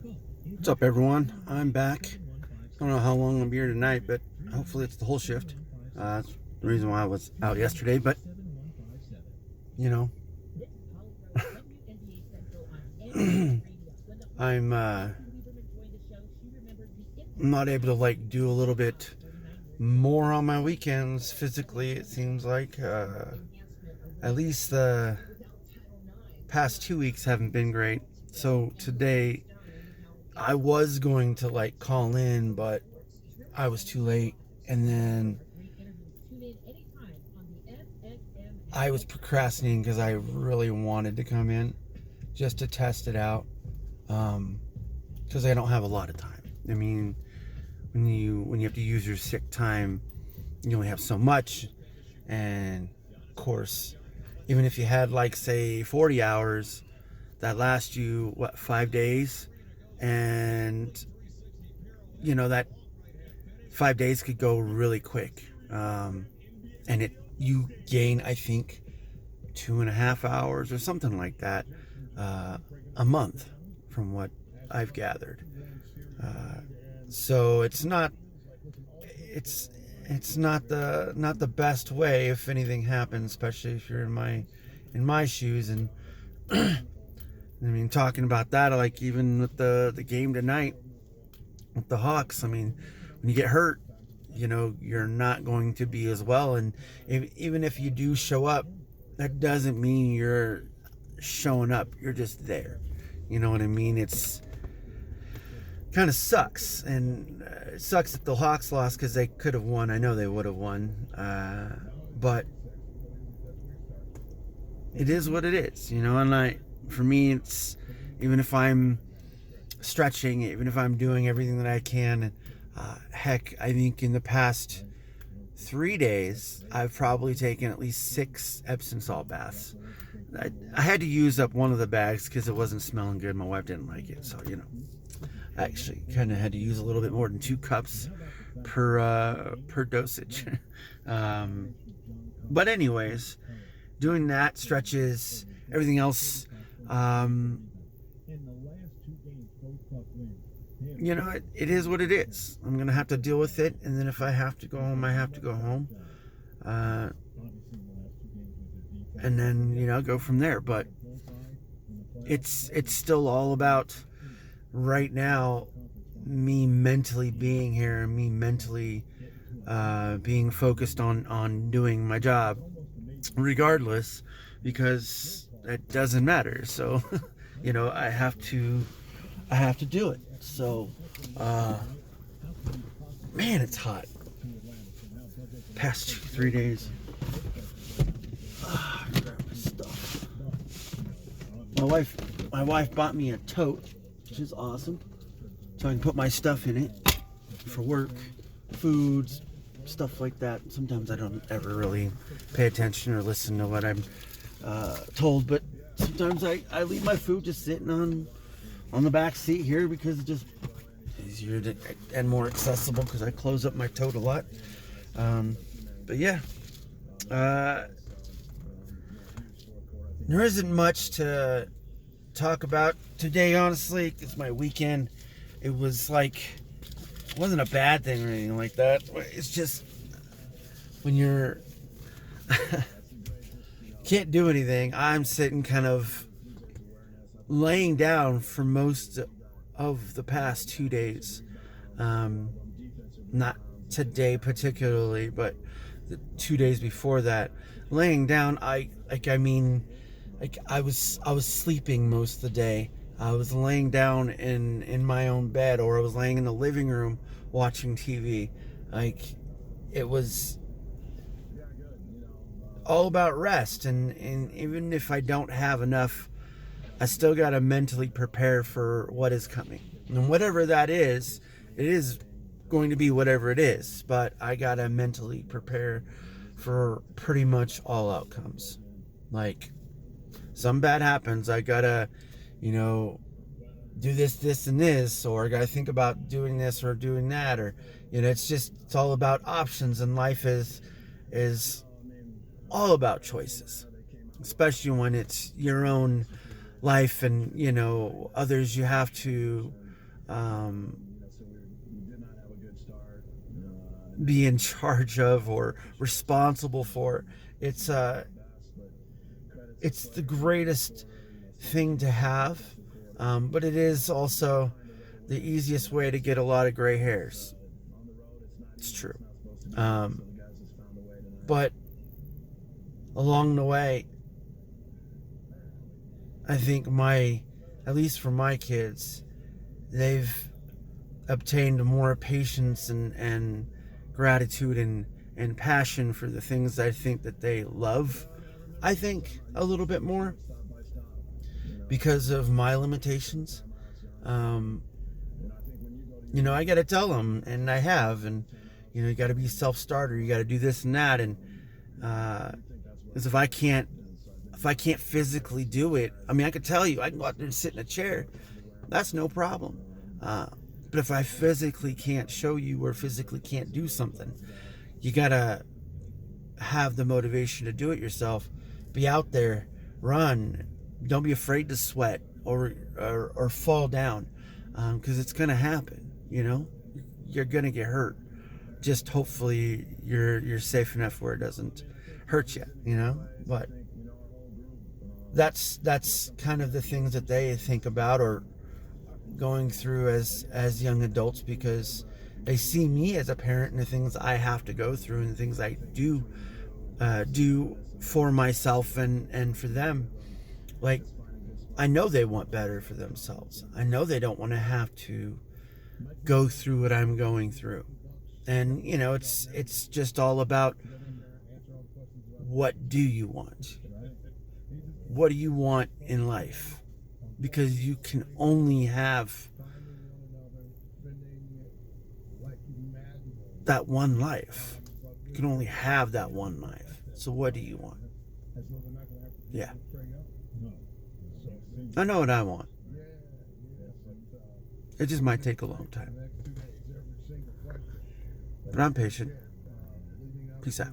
What's up, everyone? I'm back. I don't know how long I'm here tonight, but hopefully it's the whole shift. That's the reason why I was out yesterday, but you know, I'm not able to do a little bit more on my weekends physically. It seems like at least the past 2 weeks haven't been great. So today I was going to call in, but I was too late, and then I was procrastinating because I really wanted to come in just to test it out, because I don't have a lot of time. I mean, when you have to use your sick time, you only have so much, and of course, even if you had say 40 hours, that lasts you 5 days, and that 5 days could go really quick, and you gain, I think, 2.5 hours or something like that a month, from what I've gathered. So it's not the best way if anything happens, especially if you're in my shoes. And I mean, talking about that, even with the game tonight with the Hawks, I mean, when you get hurt, you're not going to be as well. And even if you do show up, that doesn't mean you're showing up. You're just there. You know what I mean? It's kind of sucks. And it sucks that the Hawks lost, because they could have won. I know they would have won. But it is what it is, and for me, it's, even if I'm stretching, even if I'm doing everything that I can, heck, I think in the past 3 days, I've probably taken at least 6 Epsom salt baths. I had to use up one of the bags because it wasn't smelling good. My wife didn't like it, so I actually kind of had to use a little bit more than 2 cups per dosage. But anyways, doing that, stretches, everything else, it is what it is. I'm going to have to deal with it, and then if I have to go home, I have to go home. And then, go from there. But it's still all about, right now, me mentally being here, me mentally being focused on doing my job, regardless, because it doesn't matter. So, I have to do it. So, man, it's hot. Past 3 days. Grab my stuff. My wife bought me a tote, which is awesome, so I can put my stuff in it for work, foods, stuff like that. Sometimes I don't ever really pay attention or listen to what I'm told, but sometimes I leave my food just sitting on the back seat here, because it's just easier and more accessible, because I close up my tote a lot. But yeah, there isn't much to talk about today, honestly. It's my weekend. It wasn't a bad thing or anything like that. It's just when you're can't do anything. I'm sitting kind of laying down for most of the past 2 days. Not today particularly, but the 2 days before that, laying down. I was sleeping most of the day. I was laying down in my own bed, or I was laying in the living room watching TV. It was all about rest, and even if I don't have enough, I still got to mentally prepare for what is coming. And whatever that is, it is going to be whatever it is, but I got to mentally prepare for pretty much all outcomes. Some bad happens, I got to, do this, and this, or I got to think about doing this or doing that, or, it's all about options, and life is all about choices, especially when it's your own life, and others you have to be in charge of or responsible for. It's it's the greatest thing to have, but it is also the easiest way to get a lot of gray hairs. It's true. But along the way, I think at least for my kids, they've obtained more patience and gratitude and passion for the things I think that they love. I think a little bit more because of my limitations. I got to tell them, and I have, and you got to be self-starter. You got to do this and that, and because if I can't physically do it, I mean, I could tell you, I can go out there and sit in a chair. That's no problem. But if I physically can't show you or physically can't do something, you gotta have the motivation to do it yourself. Be out there, run. Don't be afraid to sweat or fall down, because it's gonna happen. You're gonna get hurt. Just hopefully you're safe enough where it doesn't hurt you. But that's kind of the things that they think about or going through as young adults, because they see me as a parent and the things I have to go through and the things I do for myself and for them. Like, I know they want better for themselves. I know they don't want to have to go through what I'm going through. And it's just all about, what do you want? What do you want in life? Because you can only have that one life. You can only have that one life. So what do you want? Yeah. I know what I want. It just might take a long time. But I'm patient. Peace out.